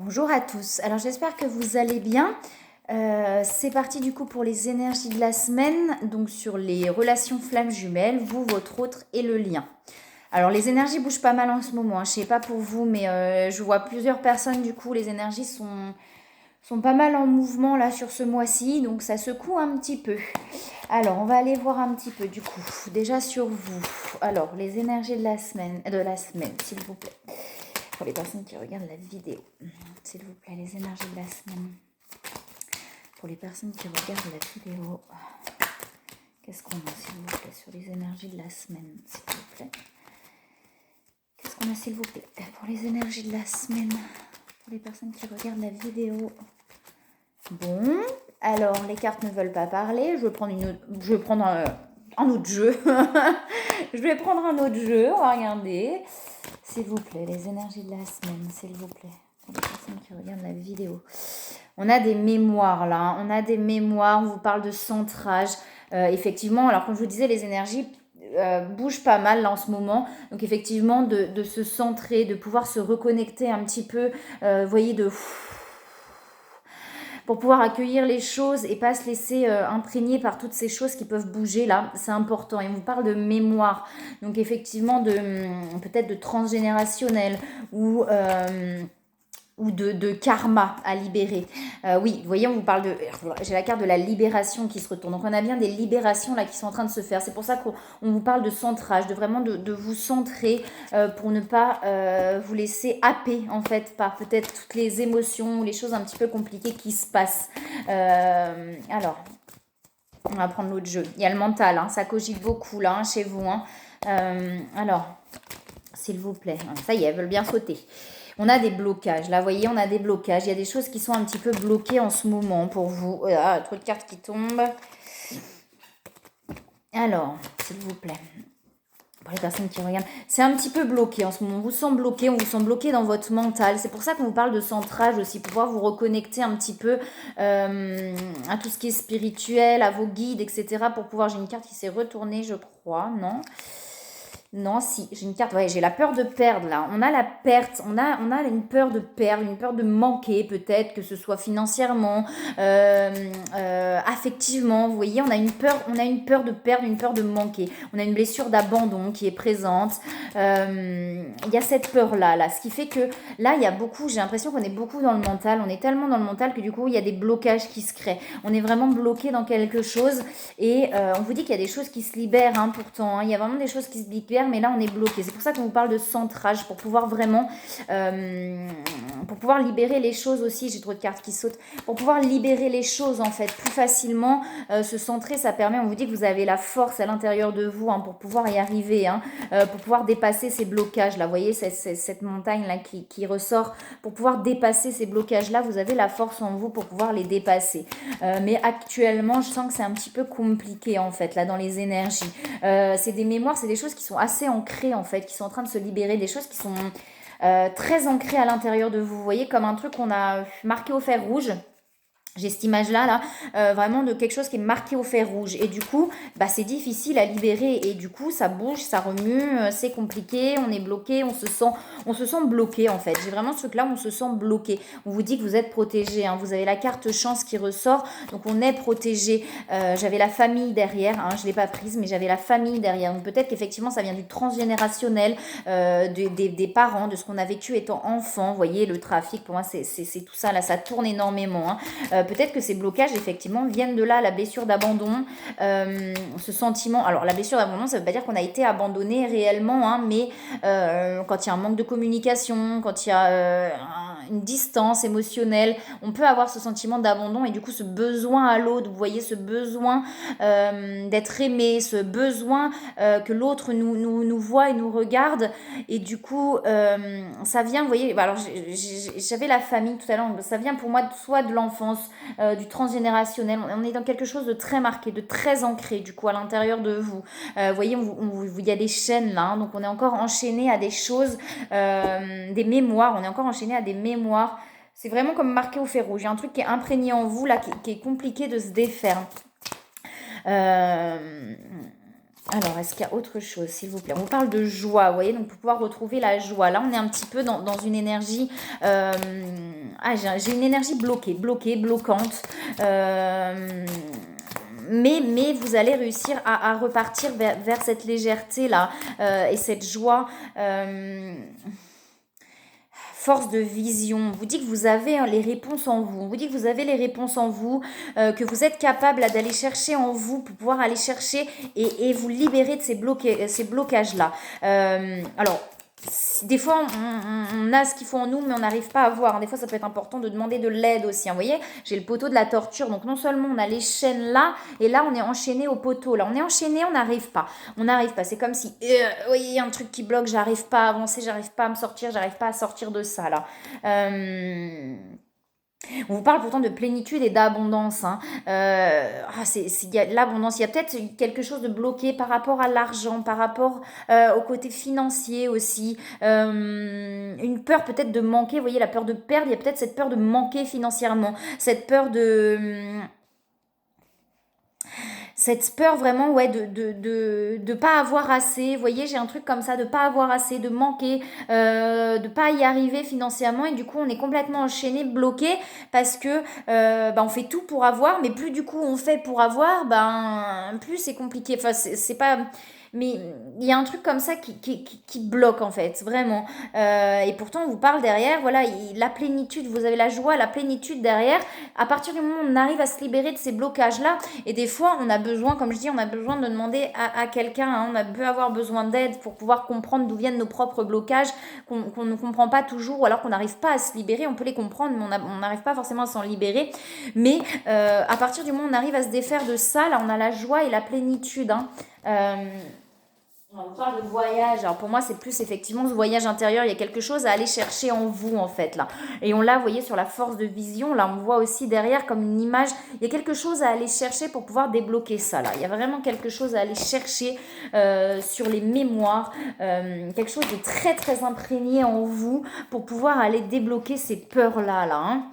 Bonjour à tous, alors j'espère que vous allez bien. C'est parti du coup pour les énergies de la semaine, donc sur les relations flammes jumelles, vous, votre autre et le lien. Alors les énergies bougent pas mal en ce moment, hein. Je sais pas pour vous, mais je vois plusieurs personnes du coup, les énergies sont pas mal en mouvement là sur ce mois-ci, donc ça secoue un petit peu. Alors on va aller voir un petit peu du coup, déjà sur vous. Alors les énergies de la semaine, s'il vous plaît. Pour les personnes qui regardent la vidéo, s'il vous plaît, les énergies de la semaine. Pour les personnes qui regardent la vidéo, qu'est-ce qu'on a, s'il vous plaît, sur les énergies de la semaine, s'il vous plaît. Qu'est-ce qu'on a, s'il vous plaît, pour les énergies de la semaine, pour les personnes qui regardent la vidéo. Bon, alors les cartes ne veulent pas parler. Je vais prendre un autre jeu. Je vais prendre un autre jeu. On va regarder. S'il vous plaît, les énergies de la semaine, s'il vous plaît. Pour les personnes qui regardent la vidéo. On a des mémoires là. On a des mémoires. On vous parle de centrage. Effectivement, alors comme je vous disais, les énergies bougent pas mal là en ce moment. Donc effectivement, de se centrer, de pouvoir se reconnecter un petit peu. Vous voyez, pour pouvoir accueillir les choses et pas se laisser imprégner par toutes ces choses qui peuvent bouger là, c'est important. Et on vous parle de mémoire, donc effectivement de peut-être de transgénérationnel ou de karma à libérer. Oui, vous voyez, on vous parle de... J'ai la carte de la libération qui se retourne. Donc on a bien des libérations là qui sont en train de se faire. C'est pour ça qu'on vous parle de centrage, de vraiment de vous centrer pour ne pas vous laisser happer en fait par peut-être toutes les émotions ou les choses un petit peu compliquées qui se passent. Alors, on va prendre l'autre jeu. Il y a le mental, hein, ça cogite beaucoup là chez vous. Alors, s'il vous plaît, ça y est, elles veulent bien sauter. On a des blocages. Là, vous voyez, on a des blocages. Il y a des choses qui sont un petit peu bloquées en ce moment pour vous. Ah, trop de cartes qui tombent. Alors, s'il vous plaît. Pour les personnes qui regardent, c'est un petit peu bloqué en ce moment. On vous sent bloqué, on vous sent bloqué dans votre mental. C'est pour ça qu'on vous parle de centrage aussi, pour pouvoir vous reconnecter un petit peu à tout ce qui est spirituel, à vos guides, etc. Pour pouvoir, j'ai une carte qui s'est retournée, je crois, non? Non, si, j'ai une carte, ouais, j'ai la peur de perdre là. On a la perte, on a une peur de perdre, une peur de manquer peut-être, que ce soit financièrement, affectivement. Vous voyez, on a une peur de perdre, une peur de manquer. On a une blessure d'abandon qui est présente. Il y a cette peur-là, là. Ce qui fait que là, il y a beaucoup, j'ai l'impression qu'on est beaucoup dans le mental. On est tellement dans le mental que du coup, il y a des blocages qui se créent. On est vraiment bloqué dans quelque chose et on vous dit qu'il y a des choses qui se libèrent pourtant. Il y a vraiment des choses qui se libèrent, mais là, on est bloqué. C'est pour ça qu'on vous parle de centrage, pour pouvoir vraiment... pour pouvoir libérer les choses aussi, j'ai trop de cartes qui sautent, pour pouvoir libérer les choses en fait plus facilement, se centrer, ça permet, on vous dit que vous avez la force à l'intérieur de vous pour pouvoir y arriver, pour pouvoir dépasser ces blocages là, vous voyez cette montagne là qui ressort, pour pouvoir dépasser ces blocages là, vous avez la force en vous pour pouvoir les dépasser. Mais actuellement, je sens que c'est un petit peu compliqué en fait là dans les énergies. C'est des mémoires, c'est des choses qui sont assez ancrées en fait, qui sont en train de se libérer, des choses qui sont très ancrées à l'intérieur de vous. Vous voyez, comme un truc qu'on a marqué au fer rouge. J'ai cette image-là, vraiment de quelque chose qui est marqué au fer rouge. Et du coup, c'est difficile à libérer. Et du coup, ça bouge, ça remue, c'est compliqué, on est bloqué, on se sent bloqué en fait. J'ai vraiment ce truc-là où on se sent bloqué. On vous dit que vous êtes protégé. Vous avez la carte chance qui ressort. Donc, on est protégé. J'avais la famille derrière. Je ne l'ai pas prise, mais j'avais la famille derrière. Donc, peut-être qu'effectivement, ça vient du transgénérationnel, des parents, de ce qu'on a vécu étant enfant. Vous voyez, le trafic, pour moi, c'est tout ça. Là, ça tourne énormément. Peut-être que ces blocages, effectivement, viennent de là, la blessure d'abandon, ce sentiment. Alors, la blessure d'abandon, ça ne veut pas dire qu'on a été abandonné réellement, mais quand il y a un manque de communication, quand il y a une distance émotionnelle, on peut avoir ce sentiment d'abandon et du coup, ce besoin à l'autre, vous voyez, ce besoin d'être aimé, ce besoin que l'autre nous voit et nous regarde. Et du coup, ça vient, vous voyez, alors j'avais la famille tout à l'heure, ça vient pour moi soit de l'enfance, du transgénérationnel. On est dans quelque chose de très marqué, de très ancré du coup à l'intérieur de vous. Vous voyez, il y a des chaînes là, donc on est encore enchaîné à des choses, des mémoires, on est encore enchaîné à des mémoires. C'est vraiment comme marqué au fer rouge. Il y a un truc qui est imprégné en vous là, qui est compliqué de se défaire. Alors, est-ce qu'il y a autre chose, s'il vous plaît? On vous parle de joie, vous voyez, donc pour pouvoir retrouver la joie. Là, on est un petit peu dans une énergie... j'ai une énergie bloquante. Mais vous allez réussir à repartir vers cette légèreté-là et cette joie. Force de vision, on vous dit que vous avez les réponses en vous, on vous dit que vous avez les réponses en vous, que vous êtes capable d'aller chercher en vous pour pouvoir aller chercher et vous libérer de ces blocages-là. Alors, des fois, on a ce qu'il faut en nous, mais on n'arrive pas à voir. Des fois, ça peut être important de demander de l'aide aussi. Vous voyez, j'ai le poteau de la torture. Donc, non seulement on a les chaînes là, et là, on est enchaîné au poteau. Là, on est enchaîné, on n'arrive pas. On n'arrive pas. C'est comme si, oui, il y a un truc qui bloque, j'arrive pas à avancer, j'arrive pas à me sortir, j'arrive pas à sortir de ça, là. On vous parle pourtant de plénitude et d'abondance. Hein. Il y a l'abondance. Il y a peut-être quelque chose de bloqué par rapport à l'argent, par rapport au côté financier aussi. Une peur peut-être de manquer. Vous voyez, la peur de perdre. Il y a peut-être cette peur de manquer financièrement. Cette peur vraiment, ouais, de pas avoir assez. Vous voyez, j'ai un truc comme ça, de pas avoir assez, de manquer, de pas y arriver financièrement. Et du coup, on est complètement enchaîné, bloqué, parce que on fait tout pour avoir, mais plus du coup on fait pour avoir, plus c'est compliqué. Enfin, c'est pas... Mais il y a un truc comme ça qui bloque en fait, vraiment. Et pourtant, on vous parle derrière, voilà, la plénitude, vous avez la joie, la plénitude derrière. À partir du moment où on arrive à se libérer de ces blocages-là, et des fois, on a besoin, comme je dis, on a besoin de demander à quelqu'un, hein, on peut avoir besoin d'aide pour pouvoir comprendre d'où viennent nos propres blocages, qu'on ne comprend pas toujours, ou alors qu'on n'arrive pas à se libérer. On peut les comprendre, mais on n'arrive pas forcément à s'en libérer. Mais à partir du moment où on arrive à se défaire de ça, là, on a la joie et la plénitude. Hein. On parle de voyage. Alors pour moi, c'est plus effectivement ce voyage intérieur. Il y a quelque chose à aller chercher en vous, en fait, là. Et on l'a, vous voyez, sur la force de vision. Là, on voit aussi derrière comme une image. Il y a quelque chose à aller chercher pour pouvoir débloquer ça, là. Il y a vraiment quelque chose à aller chercher sur les mémoires. Quelque chose de très, très imprégné en vous pour pouvoir aller débloquer ces peurs-là, là. Hein.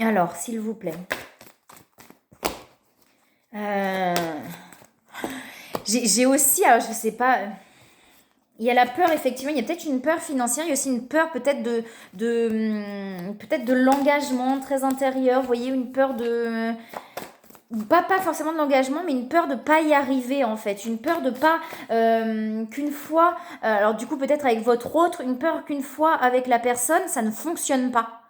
Alors, s'il vous plaît. J'ai aussi, alors je sais pas, il y a la peur, effectivement, il y a peut-être une peur financière, il y a aussi une peur peut-être peut-être de l'engagement très intérieur, vous voyez, une peur de... Pas forcément de l'engagement, mais une peur de pas y arriver en fait, une peur de pas qu'une fois, alors du coup peut-être avec votre autre, une peur qu'une fois avec la personne, ça ne fonctionne pas.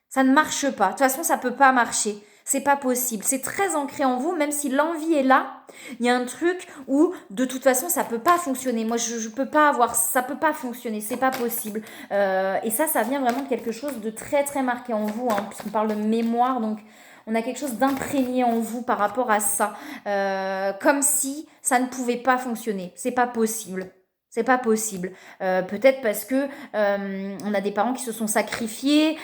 Ça ne marche pas. De toute façon, ça peut pas marcher. C'est pas possible. C'est très ancré en vous, même si l'envie est là. Il y a un truc où, de toute façon, ça peut pas fonctionner. Moi, je peux pas avoir, ça peut pas fonctionner. C'est pas possible. Et ça vient vraiment de quelque chose de très très marqué en vous, hein, puisqu'on parle de mémoire. Donc, on a quelque chose d'imprégné en vous par rapport à ça, comme si ça ne pouvait pas fonctionner. C'est pas possible. C'est pas possible. Peut-être parce que on a des parents qui se sont sacrifiés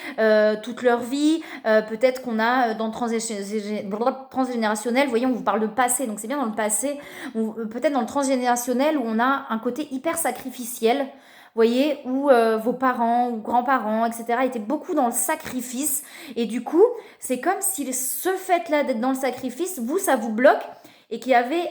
toute leur vie. Peut-être qu'on a dans le transgénérationnel, vous voyez, on vous parle de passé, donc c'est bien dans le passé. Peut-être dans le transgénérationnel où on a un côté hyper sacrificiel. Vous voyez, où vos parents ou grands-parents, etc., étaient beaucoup dans le sacrifice. Et du coup, c'est comme si ce fait-là d'être dans le sacrifice, vous, ça vous bloque. Et qu'il y avait,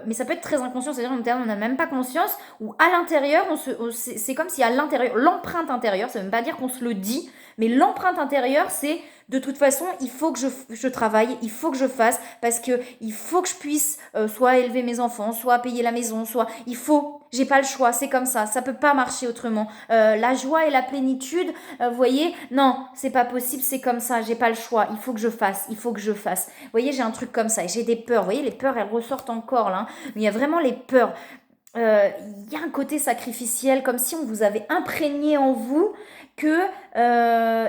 mais ça peut être très inconscient, c'est-à-dire on n'a même pas conscience, ou à l'intérieur, c'est comme si à l'intérieur, l'empreinte intérieure, ça ne veut même pas dire qu'on se le dit, mais l'empreinte intérieure, c'est de toute façon, il faut que je travaille, il faut que je fasse, parce que il faut que je puisse soit élever mes enfants, soit payer la maison, soit il faut, j'ai pas le choix, c'est comme ça peut pas marcher autrement. La joie et la plénitude, vous voyez, non, c'est pas possible, c'est comme ça, j'ai pas le choix, il faut que je fasse, il faut que je fasse. Vous voyez, j'ai un truc comme ça, et j'ai des peurs, vous voyez, les peurs, elles ressortent encore là, hein. Mais il y a vraiment les peurs. Il y a un côté sacrificiel, comme si on vous avait imprégné en vous que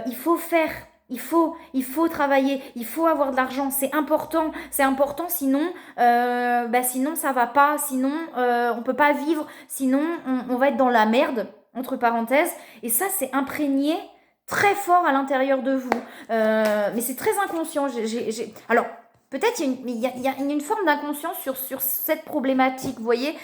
il faut faire. Il faut travailler, il faut avoir de l'argent, c'est important, sinon, sinon ça va pas, sinon on peut pas vivre, sinon on va être dans la merde, entre parenthèses, et ça c'est imprégné très fort à l'intérieur de vous, mais c'est très inconscient. Alors, peut-être il y a une forme d'inconscience sur cette problématique, vous voyez.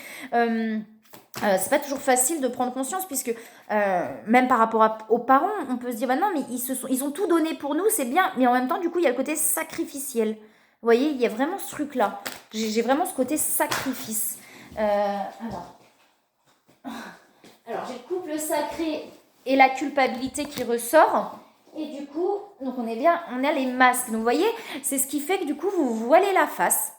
C'est pas toujours facile de prendre conscience puisque même par rapport aux parents, on peut se dire bah non mais ils ont tout donné pour nous, c'est bien, mais en même temps du coup il y a le côté sacrificiel. Vous voyez, il y a vraiment ce truc là. J'ai vraiment ce côté sacrifice. Alors j'ai le couple sacré et la culpabilité qui ressort. Et du coup, donc on a les masques. Donc vous voyez, c'est ce qui fait que du coup, vous vous voilez la face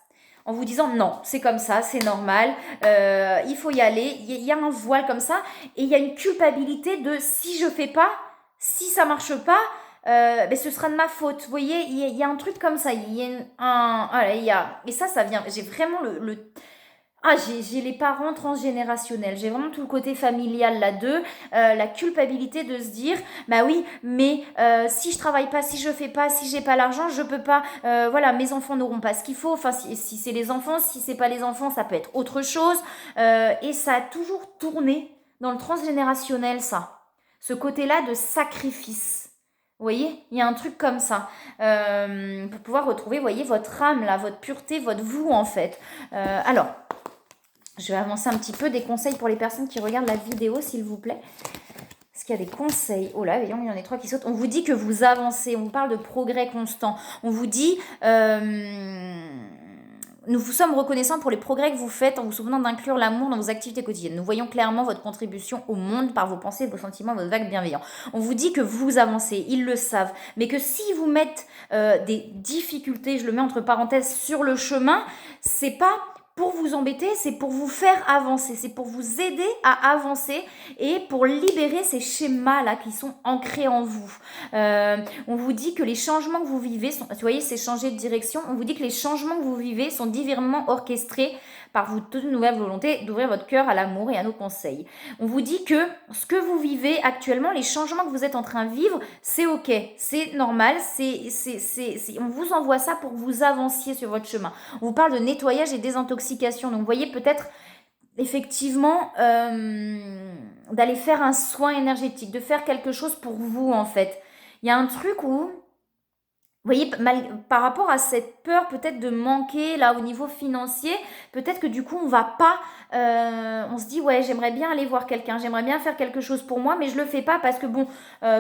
en vous disant non, c'est comme ça, c'est normal, il faut y aller. Il y a un voile comme ça et il y a une culpabilité de si je fais pas, si ça marche pas, ben ce sera de ma faute. Vous voyez, il y a un truc comme ça. Il y a et ça vient. J'ai vraiment j'ai les parents transgénérationnels, j'ai vraiment tout le côté familial là-dedans, la culpabilité de se dire, bah oui, mais si je travaille pas, si je fais pas, si j'ai pas l'argent, je peux pas, voilà, mes enfants n'auront pas ce qu'il faut, enfin si c'est les enfants, si c'est pas les enfants, ça peut être autre chose, et ça a toujours tourné dans le transgénérationnel, ça, ce côté-là de sacrifice. Vous voyez, il y a un truc comme ça, pour pouvoir retrouver, vous voyez, votre âme là, votre pureté, votre vous en fait. Alors, je vais avancer un petit peu des conseils pour les personnes qui regardent la vidéo, s'il vous plaît. Est-ce qu'il y a des conseils? Oh là, voyons, il y en a 3 qui sautent. On vous dit que vous avancez, on vous parle de progrès constant. On vous dit, nous vous sommes reconnaissants pour les progrès que vous faites en vous souvenant d'inclure l'amour dans vos activités quotidiennes. Nous voyons clairement votre contribution au monde par vos pensées, vos sentiments, vos vagues bienveillants. On vous dit que vous avancez, ils le savent, mais que s'ils vous mettent des difficultés, je le mets entre parenthèses, sur le chemin, c'est pas pour vous embêter, c'est pour vous faire avancer, c'est pour vous aider à avancer et pour libérer ces schémas-là qui sont ancrés en vous. On vous dit que les changements que vous vivez, vous voyez, c'est changer de direction, on vous dit que les changements que vous vivez sont divinement orchestrés par votre toute nouvelle volonté d'ouvrir votre cœur à l'amour et à nos conseils. On vous dit que ce que vous vivez actuellement, les changements que vous êtes en train de vivre, c'est ok, c'est normal, on vous envoie ça pour que vous avanciez sur votre chemin. On vous parle de nettoyage et désintoxication. Donc vous voyez peut-être effectivement d'aller faire un soin énergétique, de faire quelque chose pour vous en fait. Il y a un truc où vous voyez, par rapport à cette peur peut-être de manquer là au niveau financier, peut-être que du coup on va pas, on se dit ouais j'aimerais bien aller voir quelqu'un, j'aimerais bien faire quelque chose pour moi, mais je le fais pas parce que bon,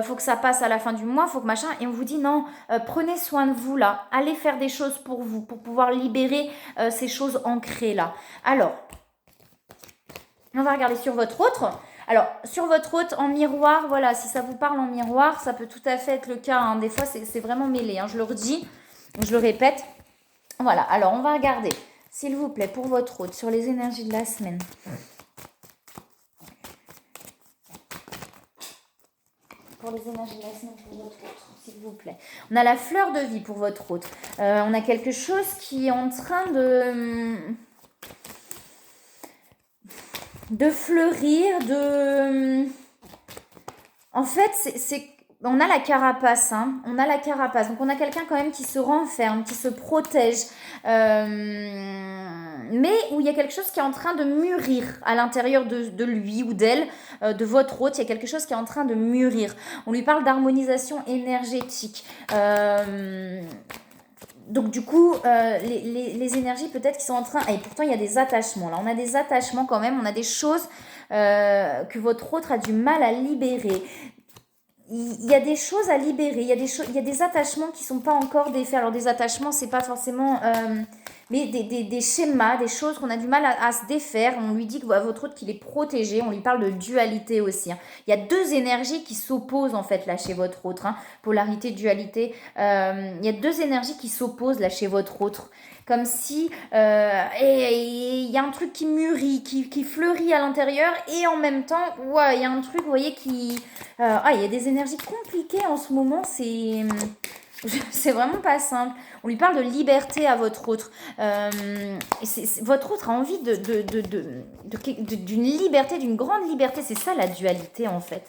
faut que ça passe à la fin du mois, faut que machin, et on vous dit non, prenez soin de vous là, allez faire des choses pour vous, pour pouvoir libérer ces choses ancrées là. Alors, on va regarder sur votre autre. Alors, sur votre hôte en miroir, voilà, si ça vous parle en miroir, ça peut tout à fait être le cas. Hein. Des fois, c'est vraiment mêlé. Hein. Je le redis, je le répète. Voilà, alors on va regarder, s'il vous plaît, pour votre hôte, sur les énergies de la semaine. Pour les énergies de la semaine, pour votre hôte, s'il vous plaît. On a la fleur de vie pour votre hôte. On a quelque chose qui est en train de fleurir, en fait, on a la carapace, hein. On a la carapace. Donc, on a quelqu'un quand même qui se renferme, qui se protège. Mais où il y a quelque chose qui est en train de mûrir à l'intérieur de lui ou d'elle, de votre hôte. Il y a quelque chose qui est en train de mûrir. On lui parle d'harmonisation énergétique. Donc du coup, les énergies peut-être qui sont en train... Et pourtant, il y a des attachements. Là, on a des attachements quand même. On a des choses que votre autre a du mal à libérer. Il y a des choses à libérer. Il y a des attachements qui ne sont pas encore défaits. Alors des attachements, c'est pas forcément... mais des schémas, des choses qu'on a du mal à se défaire. On lui dit que votre autre qu'il est protégé. On lui parle de dualité aussi. Hein. Il y a 2 énergies qui s'opposent en fait là chez votre autre. Hein. Polarité, dualité. Il y a 2 énergies qui s'opposent là chez votre autre. Comme si il y a un truc qui mûrit, qui fleurit à l'intérieur. Et en même temps, ouais, il y a un truc, vous voyez, qui... il y a des énergies compliquées en ce moment. C'est vraiment pas simple. On lui parle de liberté à votre autre. Votre autre a envie d'une liberté, d'une grande liberté. C'est ça la dualité en fait.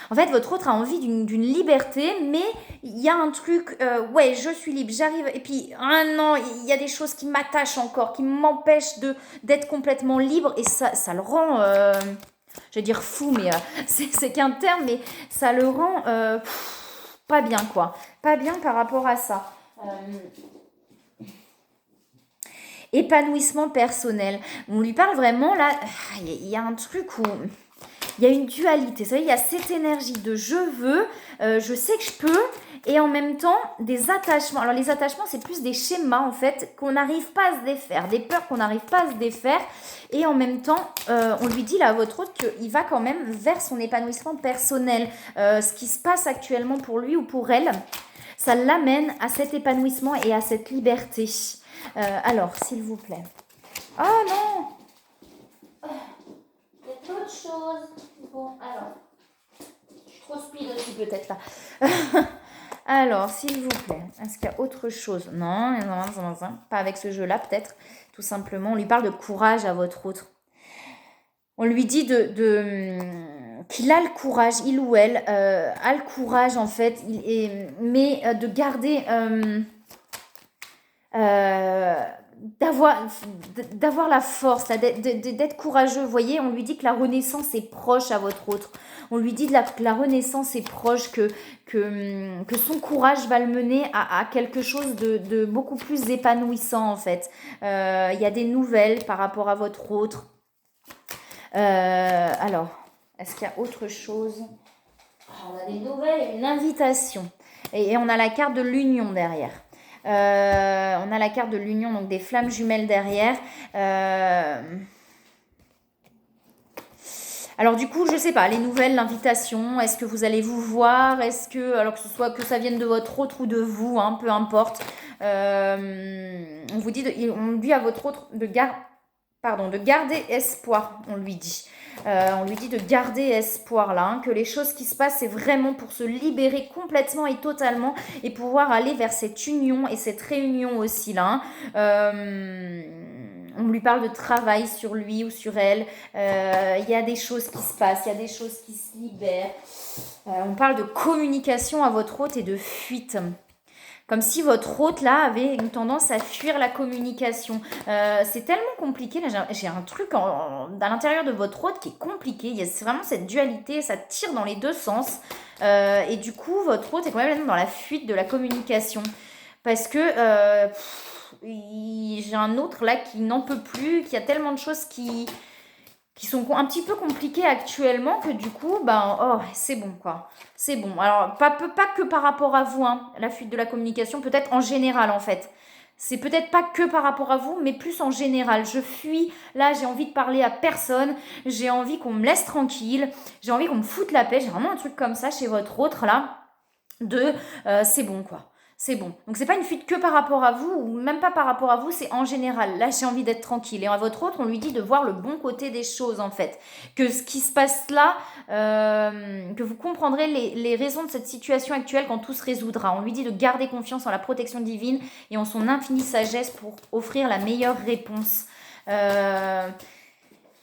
En fait, votre autre a envie d'une liberté, mais il y a un truc, ouais, je suis libre, j'arrive, et puis, non, il y a des choses qui m'attachent encore, qui m'empêchent d'être complètement libre, et ça le rend, je vais dire fou, mais c'est qu'un terme, mais ça le rend pas bien, quoi. Pas bien par rapport à ça. Épanouissement personnel. On lui parle vraiment, là, il y a un truc où... il y a une dualité. Vous savez, il y a cette énergie de je veux, je sais que je peux, et en même temps des attachements. Alors les attachements, c'est plus des schémas en fait qu'on n'arrive pas à se défaire, des peurs qu'on n'arrive pas à se défaire. Et en même temps, on lui dit là à votre hôte qu'il va quand même vers son épanouissement personnel. Ce qui se passe actuellement pour lui ou pour elle, ça l'amène à cet épanouissement et à cette liberté. Alors, s'il vous plaît. Oh non! Il y a d'autres choses. Bon, alors. Je suis trop speed aussi peut-être là. Alors, s'il vous plaît, est-ce qu'il y a autre chose? Non, pas avec ce jeu-là peut-être. Tout simplement, on lui parle de courage à votre autre. On lui dit qu'il a le courage, il ou elle a le courage en fait, mais de garder, d'avoir la force, là, d'être courageux. Vous voyez, on lui dit que la renaissance est proche à votre autre. On lui dit que la renaissance est proche, que son courage va le mener à quelque chose de beaucoup plus épanouissant en fait. Il y a des nouvelles par rapport à votre autre. Alors, est-ce qu'il y a autre chose? On a des nouvelles et une invitation. Et on a la carte de l'union derrière. On a la carte de l'union, donc des flammes jumelles derrière. Alors du coup, je sais pas, les nouvelles, l'invitation, est-ce que vous allez vous voir? Est-ce que, alors que ce soit que ça vienne de votre autre ou de vous, hein, peu importe. On vous dit, on dit à votre autre de garder espoir, on lui dit. On lui dit de garder espoir là, hein, que les choses qui se passent, c'est vraiment pour se libérer complètement et totalement et pouvoir aller vers cette union et cette réunion aussi là. On lui parle de travail sur lui ou sur elle. Il y a des choses qui se passent, il y a des choses qui se libèrent. On parle de communication à votre hôte et de fuite. Comme si votre hôte là avait une tendance à fuir la communication. C'est tellement compliqué. Là, j'ai un truc à l'intérieur de votre hôte qui est compliqué. Il y a vraiment cette dualité, ça tire dans les deux sens. Et du coup, votre hôte est quand même dans la fuite de la communication. Parce que j'ai un autre là qui n'en peut plus, qui a tellement de choses qui sont un petit peu compliquées actuellement que du coup, c'est bon quoi. C'est bon. Alors, pas que par rapport à vous, hein, la fuite de la communication, peut-être en général en fait. C'est peut-être pas que par rapport à vous, mais plus en général. Je fuis, là j'ai envie de parler à personne, j'ai envie qu'on me laisse tranquille, j'ai envie qu'on me foute la paix, j'ai vraiment un truc comme ça chez votre autre là, c'est bon quoi. C'est bon. Donc c'est pas une fuite que par rapport à vous, ou même pas par rapport à vous, c'est en général. Là, j'ai envie d'être tranquille. Et à votre autre, on lui dit de voir le bon côté des choses, en fait. Que ce qui se passe là, que vous comprendrez les raisons de cette situation actuelle quand tout se résoudra. On lui dit de garder confiance en la protection divine et en son infinie sagesse pour offrir la meilleure réponse.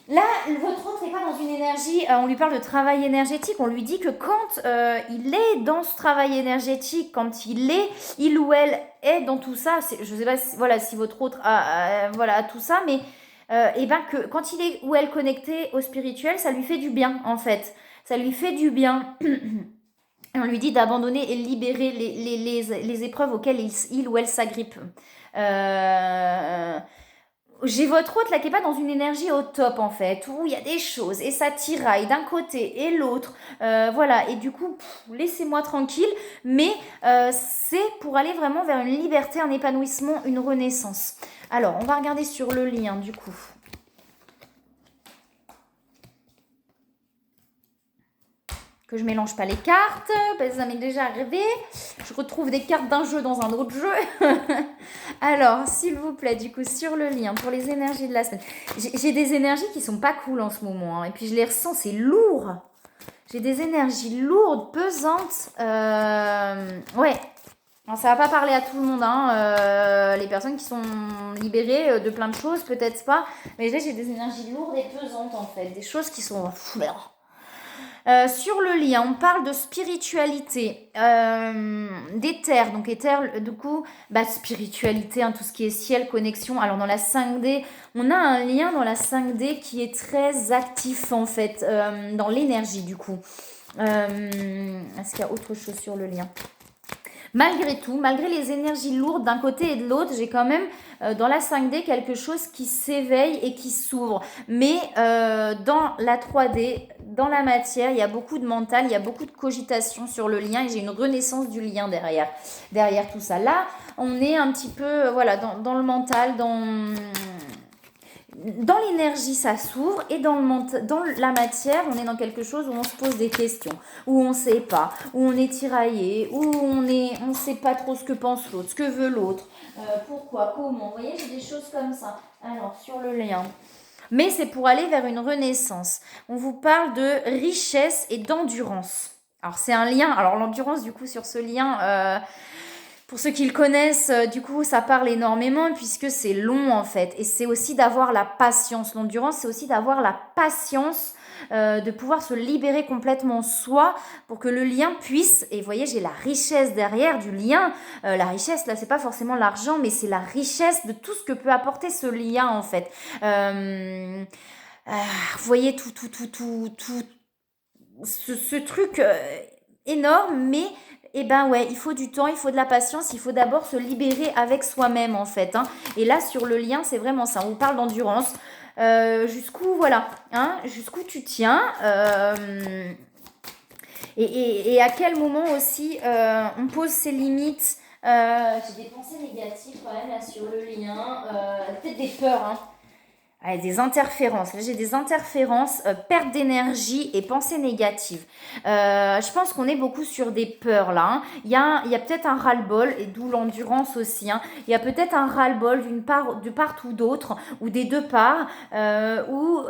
Là, votre autre n'est pas dans une énergie, on lui parle de travail énergétique, on lui dit que quand il est dans ce travail énergétique, quand il ou elle est dans tout ça, je ne sais pas si votre autre a tout ça, mais que quand il est ou elle connecté au spirituel, ça lui fait du bien en fait. Ça lui fait du bien. On lui dit d'abandonner et libérer les épreuves auxquelles il ou elle s'agrippe. J'ai votre autre là qui n'est pas dans une énergie au top en fait, où il y a des choses et ça tiraille d'un côté et l'autre, voilà, et du coup, laissez-moi tranquille, mais c'est pour aller vraiment vers une liberté, un épanouissement, une renaissance. Alors, on va regarder sur le lien du coup. Que je mélange pas les cartes, parce que ça m'est déjà arrivé. Je retrouve des cartes d'un jeu dans un autre jeu. Alors, s'il vous plaît, du coup, sur le lien, pour les énergies de la semaine. J'ai des énergies qui sont pas cool en ce moment, hein, et puis je les ressens, c'est lourd. J'ai des énergies lourdes, pesantes. Ouais. Alors, ça va pas parler à tout le monde, hein. Les personnes qui sont libérées de plein de choses, peut-être pas. Mais là, j'ai des énergies lourdes et pesantes, en fait. Des choses qui sont... sur le lien, on parle de spiritualité, d'éther, donc éther, du coup, spiritualité, hein, tout ce qui est ciel, connexion. Alors dans la 5D, on a un lien dans la 5D qui est très actif en fait, dans l'énergie du coup. Est-ce qu'il y a autre chose sur le lien ? Malgré tout, malgré les énergies lourdes d'un côté et de l'autre, j'ai quand même dans la 5D quelque chose qui s'éveille et qui s'ouvre. Mais dans la 3D, dans la matière, il y a beaucoup de mental, il y a beaucoup de cogitation sur le lien et j'ai une renaissance du lien derrière tout ça. Là, on est un petit peu voilà, dans le mental, dans l'énergie, ça s'ouvre et dans la matière, on est dans quelque chose où on se pose des questions, où on ne sait pas, où on est tiraillé, où on ne sait pas trop ce que pense l'autre, ce que veut l'autre, pourquoi, comment. Vous voyez, j'ai des choses comme ça. Alors, sur le lien. Mais c'est pour aller vers une renaissance. On vous parle de richesse et d'endurance. Alors, c'est un lien. Alors, l'endurance, du coup, sur ce lien... pour ceux qui le connaissent, du coup, ça parle énormément puisque c'est long en fait. Et c'est aussi d'avoir la patience. L'endurance, c'est aussi d'avoir la patience de pouvoir se libérer complètement soi pour que le lien puisse, et vous voyez, j'ai la richesse derrière du lien. La richesse, là, c'est pas forcément l'argent, mais c'est la richesse de tout ce que peut apporter ce lien en fait. Vous voyez, tout ce truc énorme, mais eh ben ouais, il faut du temps, il faut de la patience, il faut d'abord se libérer avec soi-même en fait. Hein. Et là, sur le lien, c'est vraiment ça. On vous parle d'endurance. Jusqu'où, voilà, hein, jusqu'où tu tiens. Et à quel moment aussi on pose ses limites. J'ai des pensées négatives quand même là sur le lien. Peut-être des peurs, hein. Des interférences. Là, j'ai des interférences, perte d'énergie et pensées négatives. Je pense qu'on est beaucoup sur des peurs là. Hein. Il y a peut-être un ras-le-bol, et d'où l'endurance aussi. Hein. Il y a peut-être un ras-le-bol de part ou d'autre, ou des deux parts, où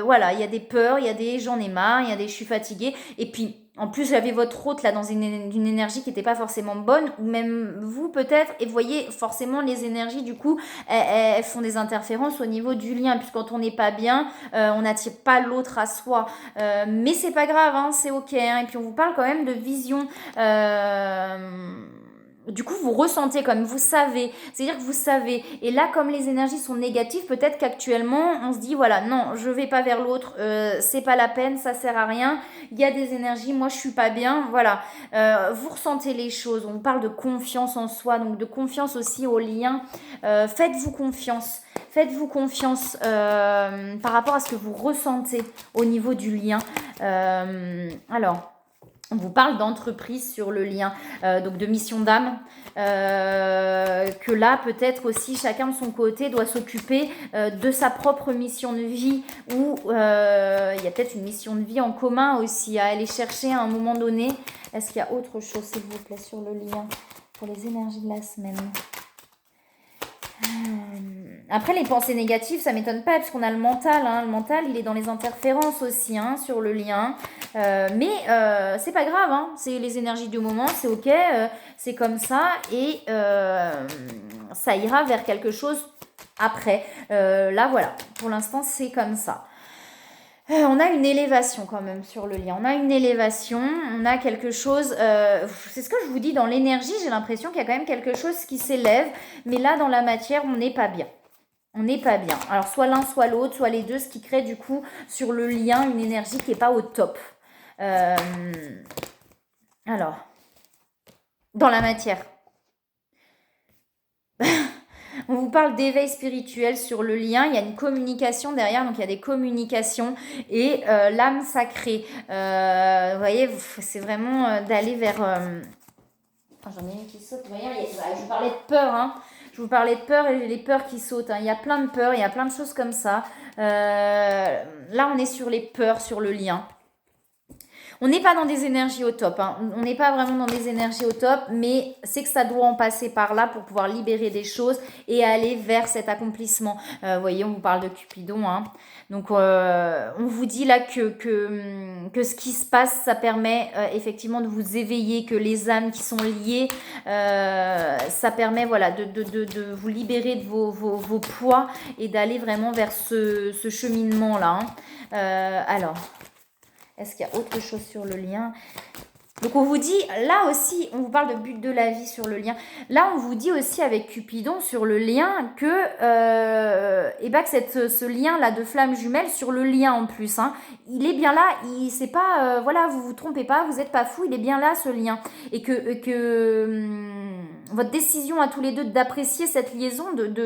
voilà, il y a des peurs, il y a des j'en ai marre, il y a des je suis fatiguée. Et puis, en plus, j'avais votre hôte là dans une énergie qui n'était pas forcément bonne, ou même vous peut-être, et vous voyez forcément les énergies du coup, elles font des interférences au niveau du lien, puisque quand on n'est pas bien, on n'attire pas l'autre à soi. Mais c'est pas grave, hein, c'est ok. Hein, et puis on vous parle quand même de vision. Du coup, vous ressentez comme vous savez, c'est-à-dire que vous savez. Et là, comme les énergies sont négatives, peut-être qu'actuellement, on se dit voilà, non, je vais pas vers l'autre, c'est pas la peine, ça sert à rien. Il y a des énergies, moi je suis pas bien, voilà. Vous ressentez les choses. On parle de confiance en soi, donc de confiance aussi au lien. Faites-vous confiance. Faites-vous confiance par rapport à ce que vous ressentez au niveau du lien. Alors. On vous parle d'entreprise sur le lien, donc de mission d'âme, que là peut-être aussi chacun de son côté doit s'occuper de sa propre mission de vie, ou il y a peut-être une mission de vie en commun aussi à aller chercher à un moment donné. Est-ce qu'il y a autre chose s'il vous plaît sur le lien pour les énergies de la semaine? Après, les pensées négatives, ça m'étonne pas, parce qu'on a le mental. Hein. Le mental, il est dans les interférences aussi, hein, sur le lien. Mais c'est pas grave, hein. C'est les énergies du moment, c'est ok, c'est comme ça. Et ça ira vers quelque chose après. Là, voilà, pour l'instant, c'est comme ça. On a une élévation quand même sur le lien. On a une élévation, on a quelque chose... c'est ce que je vous dis, dans l'énergie, j'ai l'impression qu'il y a quand même quelque chose qui s'élève. Mais là, dans la matière, on n'est pas bien. On n'est pas bien. Alors, soit l'un, soit l'autre, soit les deux, ce qui crée du coup sur le lien une énergie qui n'est pas au top. Alors, dans la matière. On vous parle d'éveil spirituel sur le lien. Il y a une communication derrière, donc il y a des communications et l'âme sacrée. Vous voyez, c'est vraiment d'aller vers... J'en ai une qui saute. Vous voyez, je vous parlais de peur, hein. Je vous parlais de peur et les peurs qui sautent. Hein. Il y a plein de peurs, il y a plein de choses comme ça. Là, on est sur les peurs, sur le lien. On n'est pas dans des énergies au top, hein. On n'est pas vraiment dans des énergies au top, mais c'est que ça doit en passer par là pour pouvoir libérer des choses et aller vers cet accomplissement. Vous voyez, on vous parle de Cupidon, hein. Donc, on vous dit là que ce qui se passe, ça permet effectivement de vous éveiller, que les âmes qui sont liées, ça permet voilà, de vous libérer de vos poids et d'aller vraiment vers ce cheminement-là. Hein. Alors... Est-ce qu'il y a autre chose sur le lien? Donc on vous dit, là aussi, on vous parle de but de la vie sur le lien. Là, on vous dit aussi avec Cupidon sur le lien que, que ce lien-là de flamme jumelle sur le lien en plus, hein, il est bien là. C'est pas, voilà, vous vous trompez pas, vous n'êtes pas fou, il est bien là ce lien. Et que votre décision à tous les deux d'apprécier cette liaison,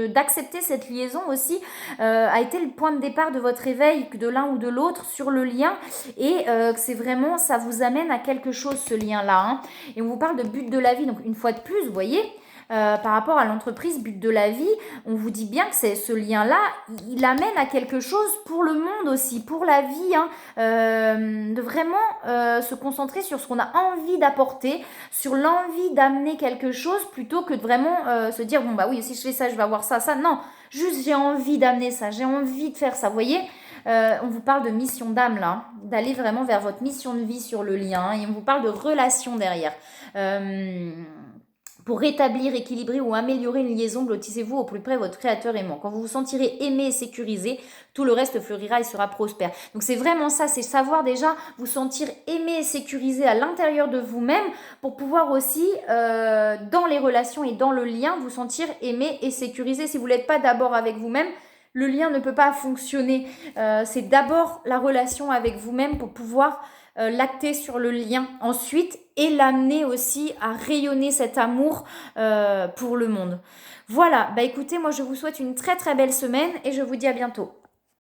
d'accepter cette liaison aussi, a été le point de départ de votre éveil, de l'un ou de l'autre sur le lien, et que c'est vraiment, ça vous amène à quelque chose ce lien-là, hein. Et on vous parle de but de la vie, donc une fois de plus, vous voyez, par rapport à l'entreprise, but de la vie, on vous dit bien que ce lien-là, il amène à quelque chose pour le monde aussi, pour la vie, hein, de vraiment se concentrer sur ce qu'on a envie d'apporter, sur l'envie d'amener quelque chose, plutôt que de vraiment se dire, bon bah oui, si je fais ça, je vais avoir ça, ça. Non, juste j'ai envie d'amener ça, j'ai envie de faire ça, vous voyez. On vous parle de mission d'âme là, hein, d'aller vraiment vers votre mission de vie sur le lien, et on vous parle de relation derrière. Pour rétablir, équilibrer ou améliorer une liaison, blottissez-vous au plus près de votre créateur aimant. Quand vous vous sentirez aimé et sécurisé, tout le reste fleurira et sera prospère. Donc c'est vraiment ça, c'est savoir déjà vous sentir aimé et sécurisé à l'intérieur de vous-même pour pouvoir aussi, dans les relations et dans le lien, vous sentir aimé et sécurisé. Si vous ne l'êtes pas d'abord avec vous-même, le lien ne peut pas fonctionner. C'est d'abord la relation avec vous-même pour pouvoir l'acter sur le lien ensuite et l'amener aussi à rayonner cet amour pour le monde. Voilà, bah écoutez, moi je vous souhaite une très très belle semaine et je vous dis à bientôt.